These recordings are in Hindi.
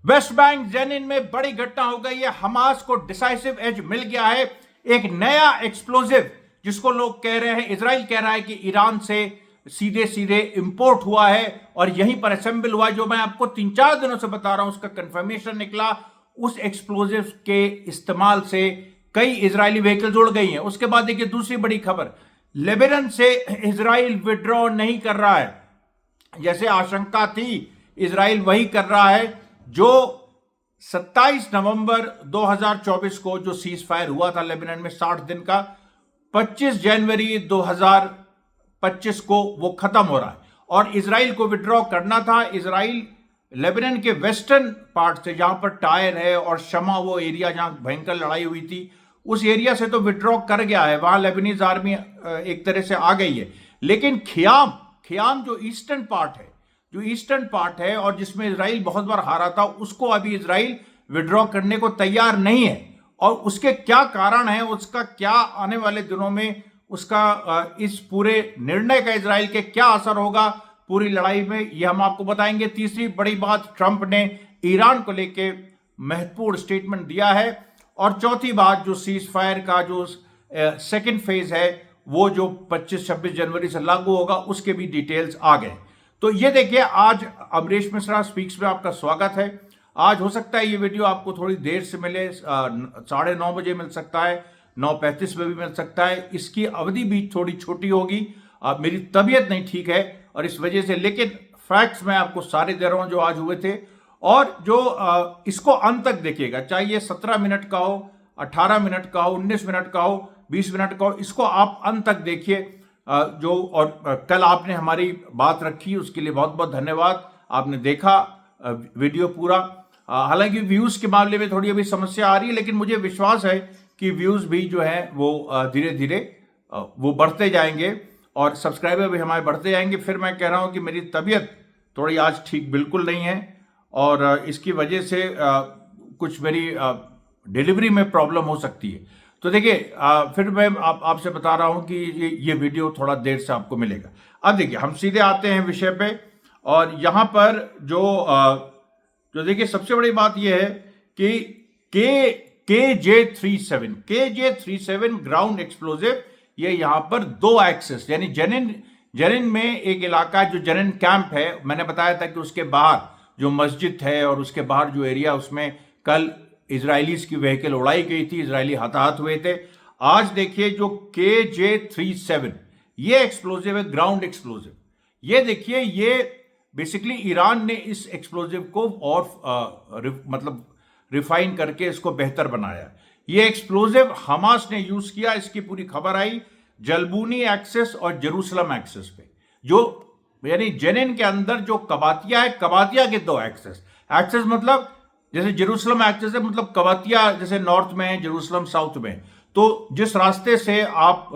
वेस्ट बैंक जेनिन में बड़ी घटना हो गई है। हमास को डिसाइसिव एज मिल गया है। एक नया एक्सप्लोजिव जिसको लोग कह रहे हैं, इजराइल कह रहा है कि ईरान से सीधे सीधे इंपोर्ट हुआ है और यहीं पर असेंबल हुआ। जो मैं आपको 3-4 दिनों से बता रहा हूं, उसका कंफर्मेशन निकला। उस एक्सप्लोजिव के इस्तेमाल से कई इजरायली व्हीकल्स उड़ गई हैं। उसके बाद देखिए दूसरी बड़ी खबर, लेबनान से इजराइल विड्रॉ नहीं कर रहा है। जैसे आशंका थी, इजराइल वही कर रहा है जो 27 नवंबर 2024 को जो सीज फायर हुआ था लेबनान में 60 दिन का, 25 जनवरी 2025 को वो खत्म हो रहा है और इजराइल को विड्रॉ करना था। इजराइल लेबनान के वेस्टर्न पार्ट से, जहां पर टायर है और शमा, वो एरिया जहां भयंकर लड़ाई हुई थी, उस एरिया से तो विड्रॉ कर गया है। वहां लेबनीज आर्मी एक तरह से आ गई है। लेकिन खियाम जो ईस्टर्न पार्ट है और जिसमें इजराइल बहुत बार हारा था, उसको अभी इजराइल विड्रॉ करने को तैयार नहीं है। और उसके क्या कारण है, उसका क्या आने वाले दिनों में उसका इस पूरे निर्णय का इजराइल के क्या असर होगा पूरी लड़ाई में, यह हम आपको बताएंगे। तीसरी बड़ी बात, ट्रंप ने ईरान को लेके महत्वपूर्ण स्टेटमेंट दिया है। और चौथी बात, जो सीज फायर का जो सेकेंड फेज है, वो जो 25-26 जनवरी से लागू होगा, उसके भी डिटेल्स आ गए। तो ये देखिए, आज अमरीश मिश्रा स्पीक्स में आपका स्वागत है। आज हो सकता है ये वीडियो आपको थोड़ी देर से मिले, 9:30 बजे मिल सकता है, 9:35 में भी मिल सकता है। इसकी अवधि भी थोड़ी छोटी होगी। मेरी तबीयत नहीं ठीक है और इस वजह से, लेकिन फैक्ट्स मैं आपको सारे दे रहा हूं जो आज हुए थे। और जो इसको अंत तक देखिएगा, चाहे ये 17 मिनट का हो, 18 मिनट का हो, 19 मिनट का हो, 20 मिनट का हो, इसको आप अंत तक देखिए। कल आपने हमारी बात रखी, उसके लिए बहुत बहुत धन्यवाद। आपने देखा वीडियो पूरा। हालांकि व्यूज के मामले में थोड़ी अभी समस्या आ रही है, लेकिन मुझे विश्वास है कि व्यूज भी जो है वो धीरे धीरे वो बढ़ते जाएंगे और सब्सक्राइबर भी हमारे बढ़ते जाएंगे। फिर मैं कह रहा हूं कि मेरी तबीयत थोड़ी आज ठीक बिल्कुल नहीं है और इसकी वजह से कुछ मेरी डिलीवरी में प्रॉब्लम हो सकती है। तो देखिए, फिर मैं आपसे बता रहा हूं कि ये वीडियो थोड़ा देर से आपको मिलेगा। अब देखिए, हम सीधे आते हैं विषय पे। और यहां पर जो देखिए, सबसे बड़ी बात यह है कि KJ-37 ग्राउंड एक्सप्लोजिव, ये यहां पर 2 एक्सेस, यानी जेनिन में एक इलाका जो जेनिन कैंप है, मैंने बताया था कि उसके बाहर जो मस्जिद है और उसके बाहर जो एरिया, उसमें कल इजरायलीज की व्हीकल उड़ाई गई थी, इजरायली हताहत हुए थे। आज देखिए, जो KJ-37 ये एक्सप्लोजिव है, ग्राउंड एक्सप्लोजिव। ये देखिए, ये बेसिकली ईरान ने इस एक्सप्लोजिव को और मतलब रिफाइन करके इसको बेहतर बनाया। ये एक्सप्लोजिव हमास ने यूज किया। इसकी पूरी खबर आई जलबूनी एक्सेस और जेरूसलम एक्सेस पे, जो यानी जेनिन के अंदर जो कबातिया है, कबातिया के 2 एक्सेस मतलब जैसे जेरूसलम एक्सेस है, मतलब कबातिया जैसे नॉर्थ में है, जेरूसलम साउथ में। तो जिस रास्ते से आप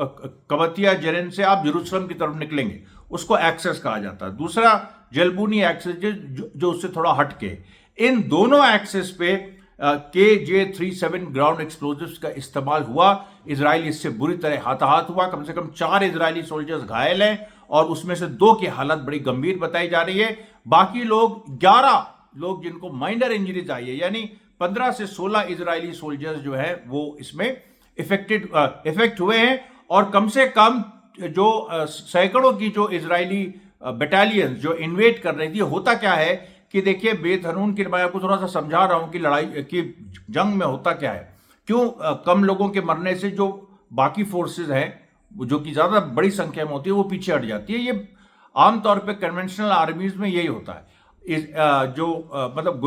कबातिया जेनिन से आप जेरूसलम की तरफ निकलेंगे, उसको एक्सेस कहा जाता है। दूसरा जलबूनी एक्सेस जो उससे थोड़ा हटके। इन दोनों एक्सेस पे KJ-37 ग्राउंड एक्सप्लोजिव्स का इस्तेमाल हुआ। इजराइल इससे बुरी तरह हताहत हुआ। कम से कम 4 इजरायली सोल्जर्स घायल हैं और उसमें से 2 की हालत बड़ी गंभीर बताई जा रही है। बाकी लोग 11 लोग जिनको माइनर इंजरीज आई है, यानी 15 से 16 इजरायली सोल्जर्स जो है वो इसमें इफेक्ट हुए हैं। और कम से कम जो सैकड़ों की जो इजरायली बटालियन जो इन्वेट कर रही थी। होता क्या है कि देखिए, बेतहरून की, मैं आपको थोड़ा सा समझा रहा हूं कि लड़ाई की जंग में होता क्या है, क्यों कम लोगों के मरने से जो बाकी फोर्सेज हैं जो कि ज्यादा बड़ी संख्या में होती है, वो पीछे हट जाती है। ये आमतौर पे कन्वेंशनल आर्मीज में यही होता है। मतलब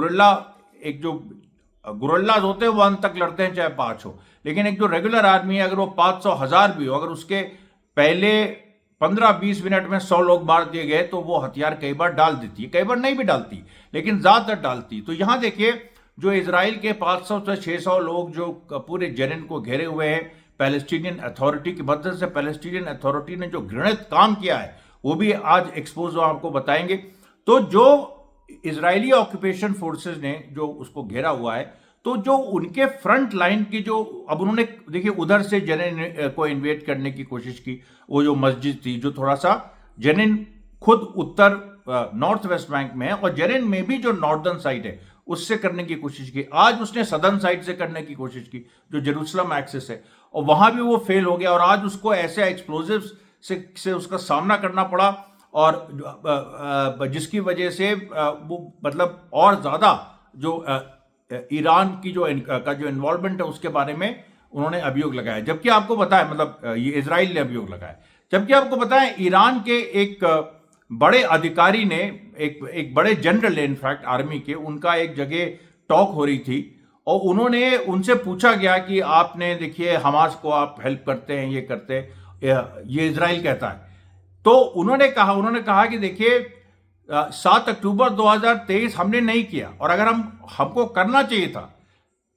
गुरिल्लाज होते हैं, वो अंत तक लड़ते हैं, चाहे 5 हो। लेकिन एक जो रेगुलर आर्मी है, अगर वो 500-1000 भी हो, अगर उसके पहले 15-20 मिनट में 100 लोग मार दिए गए, तो वो हथियार कई बार डाल देती है, कई बार नहीं भी डालती, लेकिन ज्यादातर डालती। तो यहां देखिए, जो इजराइल के 500 से 600 लोग जो पूरे जेनिन को घेरे हुए हैं, पैलेस्टीनियन अथॉरिटी की मदद से, पैलेस्टीनियन अथॉरिटी ने जो घृणित काम किया है, वो भी आज एक्सपोज आपको बताएंगे। तो जो इजरायली ऑक्यूपेशन फोर्सेस ने जो उसको घेरा हुआ है, तो जो उनके फ्रंट लाइन की जो, अब उन्होंने देखिए उधर से जेनिन को इन्वेट करने की कोशिश की। वो जो मस्जिद थी, जो थोड़ा सा, जेनिन खुद उत्तर नॉर्थ वेस्ट बैंक में है और जेनिन में भी जो नॉर्दर्न साइड है उससे करने की कोशिश की। आज उसने सदर्न साइड से करने की कोशिश की, जो जेरूसलम एक्सिस है, और वहां भी वो फेल हो गया। और आज उसको ऐसे एक्सप्लोजिव्स से उसका सामना करना पड़ा, और जिसकी वजह से वो मतलब और ज्यादा जो ईरान की जो इन्वॉल्वमेंट है उसके बारे में उन्होंने अभियोग लगाया। जबकि आपको पता है, मतलब ये इजराइल ने अभियोग लगाया, जबकि आपको पता है ईरान के एक बड़े अधिकारी ने, एक बड़े जनरल है इनफैक्ट आर्मी के, उनका एक जगह टॉक हो रही थी, और उन्होंने उनसे पूछा गया कि आपने देखिए हमास को आप हेल्प करते हैं, ये करते हैं, ये इजराइल कहता है। तो उन्होंने कहा कि देखिए 7 अक्टूबर 2023 हमने नहीं किया, और अगर हमको करना चाहिए था,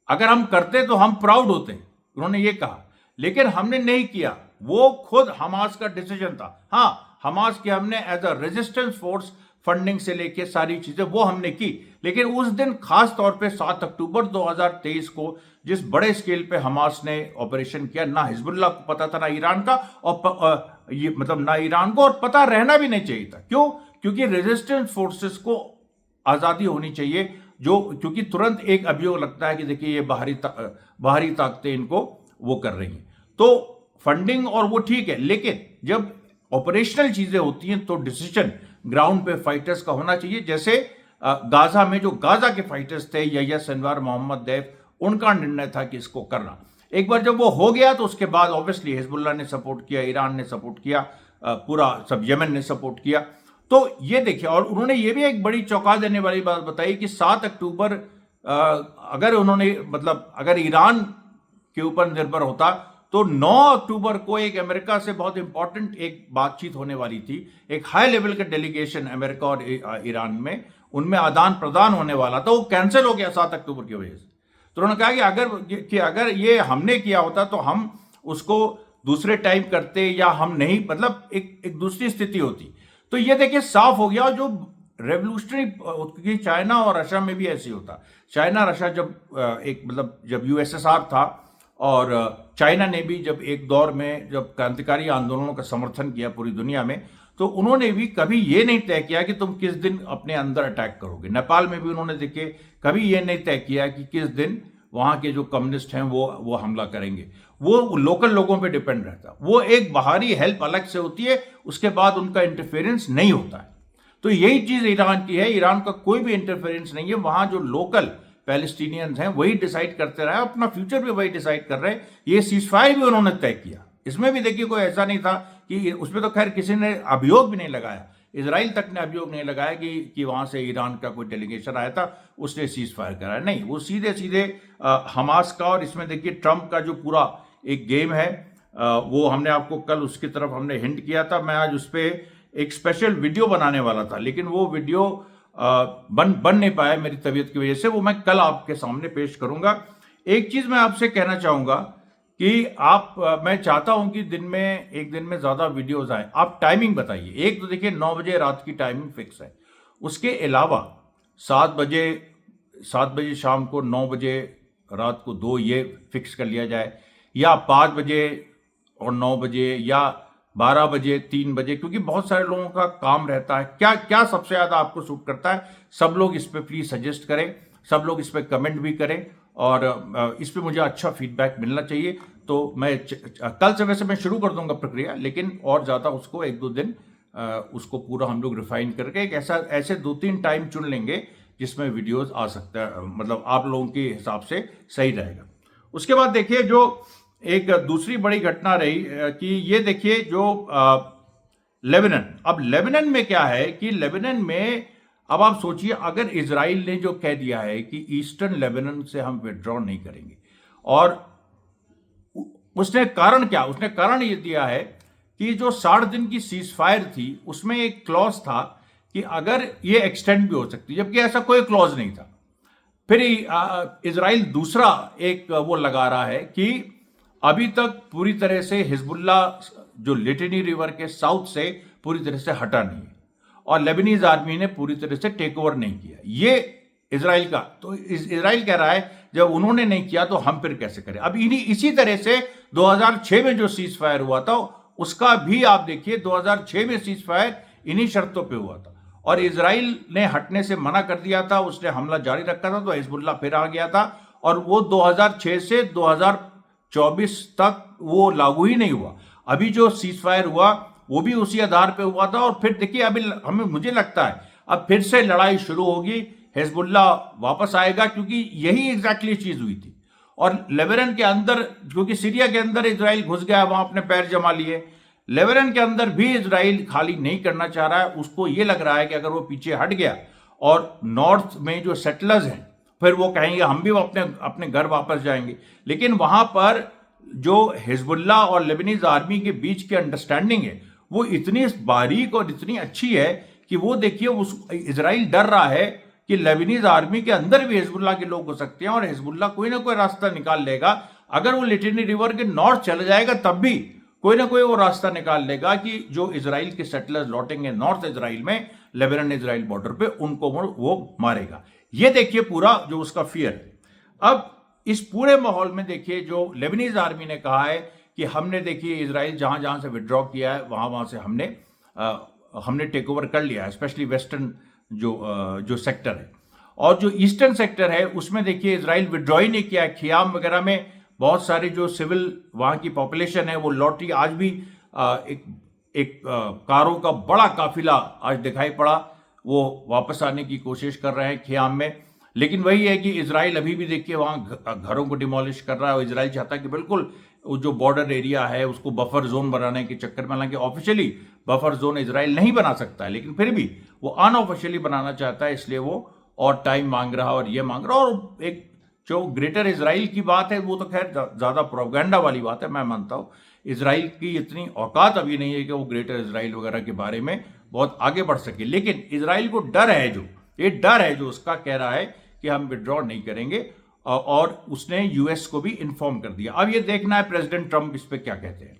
अगर हम करते तो हम प्राउड होते, उन्होंने ये कहा, लेकिन हमने नहीं किया। वो खुद हमास का डिसीजन था। हाँ, हमास की हमने as a resistance force funding से लेके सारी चीजें वो हमने की, लेकिन उस दिन खास तौर पे 7 अक्टूबर 2023 को जिस बड़े स्केल पे हमास ने ऑपरेशन किया, ना हिजबुल्लाह को पता था, ना ईरान का, और ये मतलब ना ईरान को, और पता रहना भी नहीं चाहिए था। क्यों? क्योंकि रेजिस्टेंस फोर्सेस को आजादी होनी चाहिए, क्योंकि तुरंत एक अभियोग लगता है कि देखिए ये बाहरी ताकतें इनको वो कर रही हैं। तो फंडिंग और वो ठीक है, लेकिन जब ऑपरेशनल चीजें होती हैं तो डिसीजन ग्राउंड पे फाइटर्स का होना चाहिए। जैसे गाजा में जो गाजा के फाइटर्स थे, यहिया सिनवार, मोहम्मद दैफ, उनका निर्णय था कि इसको करना। एक बार जब वो हो गया तो उसके बाद ऑब्वियसली हिजबुल्लाह ने सपोर्ट किया, ईरान ने सपोर्ट किया, पूरा सब यमन ने सपोर्ट किया। तो ये देखिए, और उन्होंने ये भी एक बड़ी चौंका देने वाली बात बताई कि 7 अक्टूबर अगर उन्होंने मतलब अगर ईरान के ऊपर निर्भर होता तो 9 अक्टूबर को एक अमेरिका से बहुत इंपॉर्टेंट एक बातचीत होने वाली थी, एक हाई लेवल का डेलीगेशन अमेरिका और ईरान में, उनमें आदान प्रदान होने वाला था, वो कैंसिल हो गया 7 अक्टूबर की वजह से। तो उन्होंने कहा कि अगर ये हमने किया होता तो हम उसको दूसरे टाइम करते, या हम नहीं, मतलब एक दूसरी स्थिति होती। तो ये देखिए साफ हो गया। जो रेवोल्यूशनरी, क्योंकि चाइना और रशिया में भी ऐसे होता, चाइना रशिया जब यूएसएसआर था, और चाइना ने भी जब एक दौर में जब क्रांतिकारी आंदोलनों का समर्थन किया पूरी दुनिया में, तो उन्होंने भी कभी ये नहीं तय किया कि तुम किस दिन अपने अंदर अटैक करोगे। नेपाल में भी उन्होंने देखिए कभी ये नहीं तय किया कि किस दिन वहां के जो कम्युनिस्ट हैं वो हमला करेंगे। वो लोकल लोगों पे डिपेंड रहता, वो एक बाहरी हेल्प अलग से होती है, उसके बाद उनका इंटरफेरेंस नहीं होता है। तो यही चीज ईरान की है, ईरान का कोई भी इंटरफेरेंस नहीं है। वहां जो लोकल पैलेस्टीनियंस हैं वही डिसाइड करते रहे, अपना फ्यूचर भी वही डिसाइड कर रहे हैं। ये सीजफायर भी उन्होंने तय किया, इसमें भी देखिए कोई ऐसा नहीं था कि उसमें तो खैर किसी ने अभियोग भी नहीं लगाया, इजराइल तक ने अभियोग नहीं लगाया कि वहां से ईरान का कोई डेलीगेशन आया था उसने सीज फायर कराया। नहीं, वो सीधे सीधे हमास का। और इसमें देखिए ट्रंप का जो पूरा एक गेम है, वो हमने आपको कल उसकी तरफ हमने हिंट किया था। मैं आज उस पर एक स्पेशल वीडियो बनाने वाला था, लेकिन वो वीडियो बन नहीं पाया मेरी तबीयत की वजह से। वो मैं कल आपके सामने पेश करूंगा। एक चीज मैं आपसे कहना चाहूंगा कि मैं चाहता हूं कि एक दिन में ज्यादा वीडियोस आए। आप टाइमिंग बताइए। एक तो देखिए 9 बजे रात की टाइमिंग फिक्स है, उसके अलावा 7 बजे शाम को, 9 बजे रात को 2, ये फिक्स कर लिया जाए, या 5 बजे और 9 बजे, या 12 बजे 3 बजे, क्योंकि बहुत सारे लोगों का काम रहता है। क्या सबसे ज्यादा आपको सूट करता है? सब लोग इस पे प्लीज सजेस्ट करें, सब लोग इस पे कमेंट भी करें, और इस पे मुझे अच्छा फीडबैक मिलना चाहिए। तो मैं कल से वैसे मैं शुरू कर दूंगा प्रक्रिया, लेकिन और ज्यादा उसको 1-2 दिन उसको पूरा हम लोग रिफाइन करके एक ऐसे 2-3 टाइम चुन लेंगे जिसमें वीडियोस आ सकता है, मतलब आप लोगों के हिसाब से सही रहेगा। उसके बाद देखिए जो एक दूसरी बड़ी घटना रही कि ये देखिए जो लेबनान, अब लेबनान में क्या है कि लेबनान में अब आप सोचिए, अगर इजराइल ने जो कह दिया है कि ईस्टर्न लेबनान से हम विड्रॉ नहीं करेंगे, और उसने कारण क्या, उसने कारण ये दिया है कि जो 60 दिन की सीज फायर थी उसमें एक क्लॉज था कि अगर ये एक्सटेंड भी हो सकती, जबकि ऐसा कोई क्लॉज नहीं था। फिर इजराइल दूसरा एक वो लगा रहा है कि अभी तक पूरी तरह से हिजबुल्लाह जो लिटनी रिवर के साउथ से पूरी तरह से हटा नहीं है, और लेबनीज आर्मी ने पूरी तरह से टेक ओवर नहीं किया, ये इजराइल का। तो इजराइल कह रहा है जब उन्होंने नहीं किया तो हम फिर कैसे करें। अब इसी तरह से 2006 में जो सीज फायर हुआ था उसका भी आप देखिए, 2006 में सीज फायर इन्हीं शर्तों पे हुआ था, और इजराइल ने हटने से मना कर दिया था, उसने हमला जारी रखा था, तो हिजबुल्लाह फिर आ गया था और वो 2006 से 2024 तक वो लागू ही नहीं हुआ। अभी जो सीज फायर हुआ वो भी उसी आधार पे हुआ था। और फिर देखिए अभी हमें मुझे लगता है अब फिर से लड़ाई शुरू होगी, हिजबुल्लाह वापस आएगा, क्योंकि यही एग्जैक्टली चीज हुई थी। और लेबनान के अंदर, क्योंकि सीरिया के अंदर इजराइल घुस गया है, वहां अपने पैर जमा लिए, लेबनान के अंदर भी इजराइल खाली नहीं करना चाह रहा है। उसको ये लग रहा है कि अगर वो पीछे हट गया और नॉर्थ में जो सेटलर्स हैं फिर वो कहेंगे हम भी अपने अपने घर वापस जाएंगे। लेकिन वहां पर जो हिजबुल्लाह और लेबनीज आर्मी के बीच की अंडरस्टैंडिंग है वो इतनी बारीक और इतनी अच्छी है कि वो देखिए उस इजराइल डर रहा है कि लेबनीज आर्मी के अंदर भी हिजबुल्लाह के लोग हो सकते हैं और हिजबुल्लाह कोई ना कोई रास्ता निकाल लेगा। अगर वो लिटनी रिवर के नॉर्थ चला जाएगा तब भी कोई ना कोई वो रास्ता निकाल लेगा कि जो इजराइल के सेटलर्स लौटेंगे नॉर्थ इजराइल में, लेबनान इजराइल बॉर्डर पे, उनको वो मारेगा। ये देखिए पूरा जो उसका फियर है। अब इस पूरे माहौल में देखिए जो लेबनीज आर्मी ने कहा है कि हमने देखिए इजराइल जहां जहां से विड्रॉ किया है वहां वहां से हमने टेक ओवर कर लिया है, स्पेशली वेस्टर्न जो सेक्टर है। और जो ईस्टर्न सेक्टर है उसमें देखिए इजराइल विड्रॉ ही नहीं किया है। खियाम वगैरह में बहुत सारे जो सिविल वहां की पॉपुलेशन है वो लौटी। आज भी एक कारों का बड़ा काफिला आज दिखाई पड़ा, वो वापस आने की कोशिश कर रहे हैं खियाम में। लेकिन वही है कि इजराइल अभी भी देखिए वहां घरों को डिमोलिश कर रहा है और इजराइल चाहता है कि बिल्कुल जो बॉर्डर एरिया है उसको बफर जोन बनाने के चक्कर में, हालांकि ऑफिशियली बफर जोन इजराइल नहीं बना सकता है लेकिन फिर भी वो अनऑफिशियली बनाना चाहता है, इसलिए वो और टाइम मांग रहा और ये मांग रहा। और एक जो ग्रेटर इजराइल की बात है वो तो खैर ज्यादा प्रोपेगेंडा वाली बात है। मैं मानता हूं इजराइल की इतनी औकात अभी नहीं है कि वो ग्रेटर इजराइल वगैरह के बारे में बहुत आगे बढ़ सके। लेकिन इजराइल को डर है, ये डर है जो उसका कह रहा है कि हम विड्रॉ नहीं करेंगे, और उसने यूएस को भी इन्फॉर्म कर दिया। अब ये देखना है प्रेसिडेंट ट्रंप इस पर क्या कहते हैं।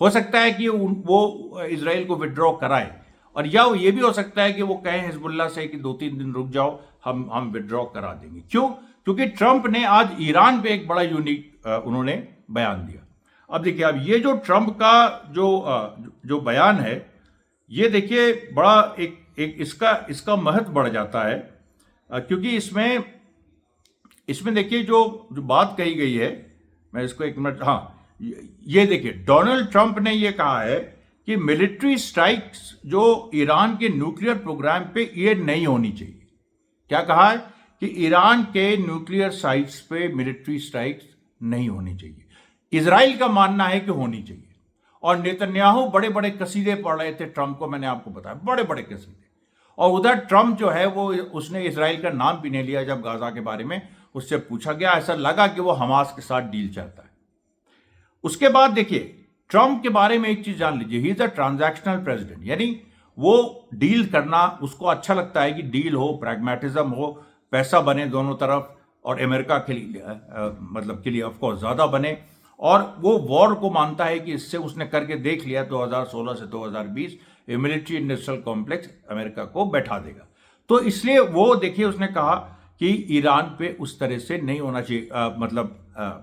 हो सकता है कि वो इजराइल को विड्रॉ कराए, और या ये भी हो सकता है कि वो कहें हिजबुल्लाह से कि 2-3 दिन रुक जाओ, हम विड्रॉ करा देंगे। क्यों? क्योंकि ट्रंप ने आज ईरान पे एक बड़ा यूनिक उन्होंने बयान दिया। अब देखिए अब ये जो ट्रंप का जो बयान है ये देखिए बड़ा एक इसका महत्व बढ़ जाता है, क्योंकि इसमें देखिए जो बात कही गई है, मैं इसको एक मिनट, हाँ ये देखिए डोनाल्ड ट्रंप ने ये कहा है कि मिलिट्री स्ट्राइक्स जो ईरान के न्यूक्लियर प्रोग्राम पे ये नहीं होनी चाहिए। क्या कहा है कि ईरान के न्यूक्लियर साइट्स पे मिलिट्री स्ट्राइक्स नहीं होनी चाहिए। इजराइल का मानना है कि होनी चाहिए। और नेतन्याहू बड़े बड़े कसीदे पढ़ रहे थे ट्रंप को, मैंने आपको बताया, बड़े बड़े कसीदे। और उधर ट्रंप जो है वो उसने इजराइल का नाम भी नहीं लिया। जब गाजा के बारे में उससे पूछा गया, ऐसा लगा कि वो हमास के साथ डील चाहता है। उसके बाद देखिए ट्रंप के बारे में एक चीज जान लीजिए, he is a transactional president, यानी वो डील करना उसको अच्छा लगता है कि डील हो, प्रैग्मेटिज्म हो, पैसा बने दोनों तरफ, और अमेरिका के लिए ऑफ कोर्स ज्यादा बने। और वो वॉर को मानता है कि इससे उसने करके देख लिया 2016 से 2020 मिलिट्री इंडस्ट्रियल कॉम्प्लेक्स अमेरिका को बैठा देगा। तो इसलिए वो देखिए उसने कहा कि ईरान पे उस तरह से नहीं होना चाहिए,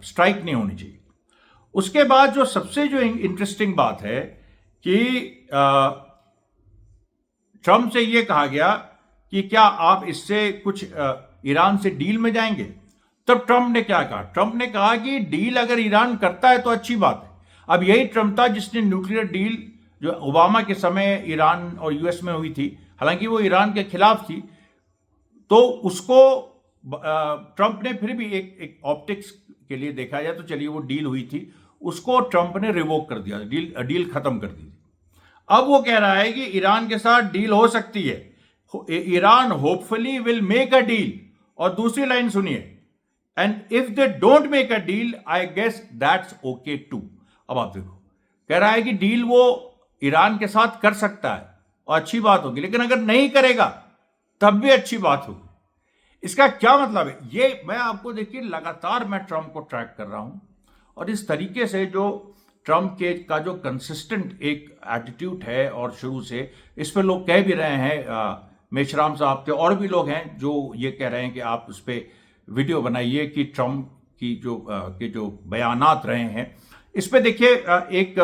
स्ट्राइक नहीं होनी चाहिए। उसके बाद जो सबसे जो इंटरेस्टिंग बात है कि ट्रंप से यह कहा गया कि क्या आप इससे कुछ ईरान से डील में जाएंगे। तब ट्रंप ने क्या कहा? ट्रंप ने कहा कि डील अगर ईरान करता है तो अच्छी बात है। अब यही ट्रंप था जिसने न्यूक्लियर डील जो ओबामा के समय ईरान और यूएस में हुई थी, हालांकि वो ईरान के खिलाफ थी, तो उसको ट्रंप ने फिर भी एक ऑप्टिक्स के लिए देखा जाए तो चलिए वो डील हुई थी, उसको ट्रंप ने रिवोक कर दिया, डील खत्म कर दी। अब वो कह रहा है कि ईरान के साथ डील हो सकती है, Iran hopefully will make a deal. और दूसरी लाइन सुनिए, and if they don't make a deal I guess that's okay too. अब आप देखो, कह रहा है कि डील वो ईरान के साथ कर सकता है और अच्छी बात होगी, लेकिन अगर नहीं करेगा तब भी अच्छी बात होगी। इसका क्या मतलब है? ये मैं आपको देखिए लगातार मैं ट्रंप को ट्रैक कर रहा हूं, और इस तरीके से जो ट्रंप का जो कंसिस्टेंट एक एटीट्यूड है, और शुरू से इस पर लोग कह भी रहे हैं, मेशराम साहब के और भी लोग हैं जो ये कह रहे हैं कि आप उस पर वीडियो बनाइए कि ट्रंप की जो बयानात रहे हैं इस पर देखिए एक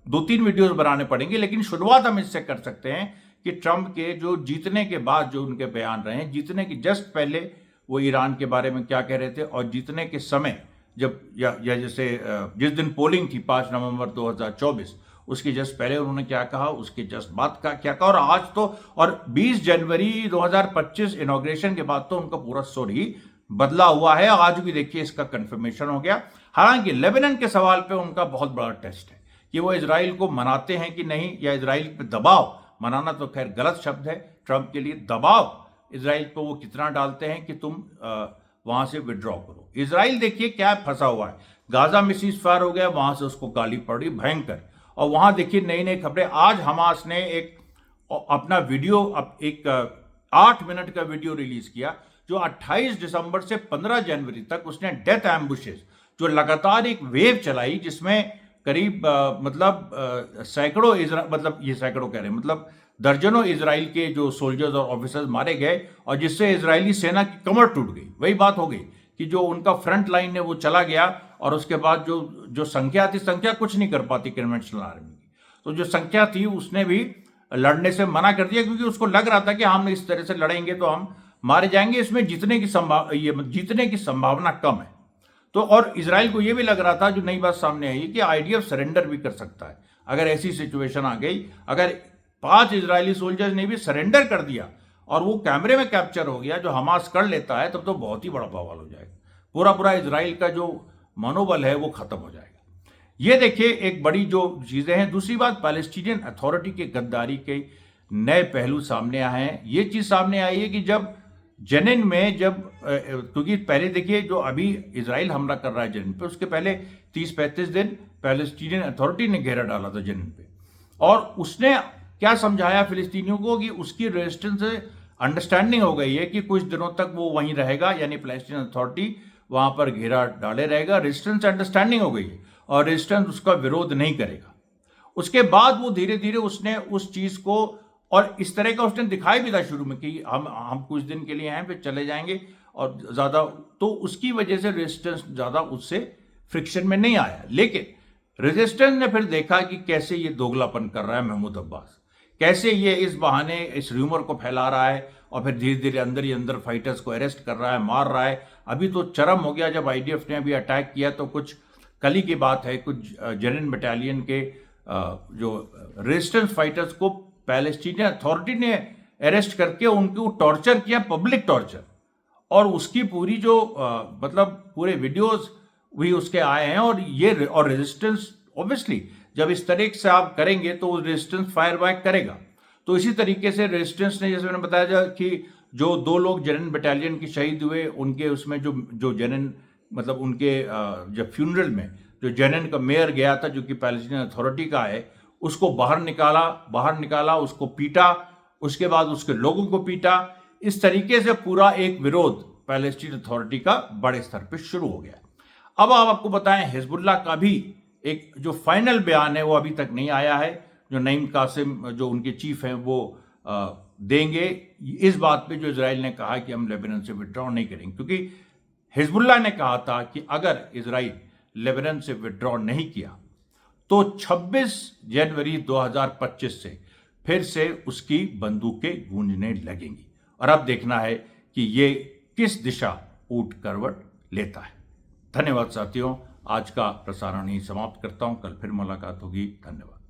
2-3 वीडियोस बनाने पड़ेंगे, लेकिन शुरुआत हम इससे कर सकते हैं कि ट्रंप के जो जीतने के बाद जो उनके बयान रहे हैं, जीतने के जस्ट पहले वो ईरान के बारे में क्या कह रहे थे, और जीतने के समय जब या जैसे जिस दिन पोलिंग थी 5 नवंबर 2024, उसके जस्ट पहले उन्होंने क्या कहा, उसके जस्ट बाद का क्या कहा, और आज तो, और 20 जनवरी 2025 इनॉग्रेशन के बाद तो उनका पूरा स्वर ही बदला हुआ है। आज भी देखिए इसका कंफर्मेशन हो गया। हालांकि लेबनान के सवाल पे उनका बहुत बड़ा टेस्ट है कि वो इजराइल को मनाते हैं कि नहीं, या इजराइल पे दबाव, मनाना तो खैर गलत शब्द है ट्रंप के लिए, दबाव इजराइल को वो कितना डालते हैं कि तुम वहां से विड्रॉ करो। इजराइल देखिए क्या फंसा हुआ है, गाजा में सीज फायर हो गया, वहां से उसको गाली पड़ी भयंकर, और वहां देखिए नई नई खबरें। आज हमास ने एक अपना वीडियो, एक 8 मिनट का वीडियो रिलीज किया, जो 28 दिसंबर से 15 जनवरी तक उसने डेथ एम्बुशेस, जो लगातार एक वेव चलाई जिसमें करीब सैकड़ों मतलब ये सैकड़ों कह रहे हैं, मतलब दर्जनों इजराइल के जो सोल्जर्स और ऑफिसर्स मारे गए, और जिससे इजरायली सेना की कमर टूट गई। वही बात हो गई कि जो उनका फ्रंट लाइन है वो चला गया, और उसके बाद जो संख्या थी, संख्या कुछ नहीं कर पाती कन्वेंशनल आर्मी की, तो जो संख्या थी उसने भी लड़ने से मना कर दिया, क्योंकि उसको लग रहा था कि हम इस तरह से लड़ेंगे तो हम मारे जाएंगे, इसमें जीतने की संभावना कम है। तो और इजराइल को यह भी लग रहा था, जो नई बात सामने आई, कि आईडीएफ सरेंडर भी कर सकता है अगर ऐसी सिचुएशन आ गई। अगर 5 इजरायली सोल्जर्स ने भी सरेंडर कर दिया और वो कैमरे में कैप्चर हो गया, जो हमास कर लेता है, तब तो बहुत ही बड़ा बवाल हो जाएगा। पूरा पूरा इजराइल का जो मनोबल है वो खत्म हो जाएगा। ये देखिए एक बड़ी जो चीजें हैं। दूसरी बात, पैलेस्टीनियन अथॉरिटी के गद्दारी के नए पहलू सामने आए हैं। ये चीज सामने आई है कि जब जेनिन में, क्योंकि पहले देखिए जो अभी इजराइल हमला कर रहा है जेनिन पे, उसके पहले 30-35 दिन पैलेस्टीनियन अथॉरिटी ने घेरा डाला था जेनिन पे, और उसने क्या समझाया फिलिस्तीनियों को कि उसकी रेजिस्टेंस से अंडरस्टैंडिंग हो गई है कि कुछ दिनों तक वो वहीं रहेगा, यानी पैलेस्टीनियन अथॉरिटी वहां पर घेरा डाले रहेगा। रेजिस्टेंस अंडरस्टैंडिंग हो गई है, और रेजिस्टेंस उसका विरोध नहीं करेगा। उसके बाद वो धीरे धीरे उसने उस चीज को, और इस तरह का उसने दिखाई भी था शुरू में कि हम कुछ दिन के लिए हैं, फिर चले जाएंगे, और ज्यादा, तो उसकी वजह से रेजिस्टेंस ज्यादा उससे फ्रिक्शन में नहीं आया। लेकिन रेजिस्टेंस ने फिर देखा कि कैसे ये दोगलापन कर रहा है महमूद अब्बास, कैसे ये इस बहाने इस र्यूमर को फैला रहा है, और फिर धीरे धीरे अंदर ही अंदर फाइटर्स को अरेस्ट कर रहा है, मार रहा है। अभी तो चरम हो गया जब आईडीएफ ने अभी अटैक किया, तो कुछ कल ही की बात है, कुछ जेनिन बटालियन के जो रेजिस्टेंस फाइटर्स को पैलेस्टीनियन अथॉरिटी ने अरेस्ट करके उनको टॉर्चर किया, पब्लिक टॉर्चर, और उसकी पूरी जो पूरे वीडियोस भी उसके आए हैं। और रेजिस्टेंस ऑब्वियसली जब इस तरीके से आप करेंगे तो रेजिस्टेंस फायर बैक करेगा। तो इसी तरीके से रेजिस्टेंस ने, जैसे मैंने बताया कि जो 2 लोग जेनिन बटालियन की शहीद हुए, उनके उसमें जो जेनिन उनके जब फ्यूनरल में जो जेनिन का मेयर गया था, जो कि पैलेस्टीनियन अथॉरिटी का है, उसको बाहर निकाला, उसको पीटा, उसके बाद उसके लोगों को पीटा। इस तरीके से पूरा एक विरोध पैलेस्टीन अथॉरिटी का बड़े स्तर पर शुरू हो गया। अब आप आपको बताएं, हिजबुल्लाह का भी एक जो फाइनल बयान है वो अभी तक नहीं आया है, जो नईम कासिम जो उनके चीफ हैं वो देंगे इस बात पे, जो इजराइल ने कहा कि हम लेबनान से विड्रॉ नहीं करेंगे, क्योंकि हिजबुल्लाह ने कहा था कि अगर इजराइल लेबनान से विड्रॉ नहीं किया तो 26 जनवरी 2025 से फिर से उसकी बंदूकें गूंजने लगेंगी। और अब देखना है कि ये किस दिशा ऊट करवट लेता है। धन्यवाद साथियों, आज का प्रसारण ही समाप्त करता हूं, कल फिर मुलाकात होगी। धन्यवाद।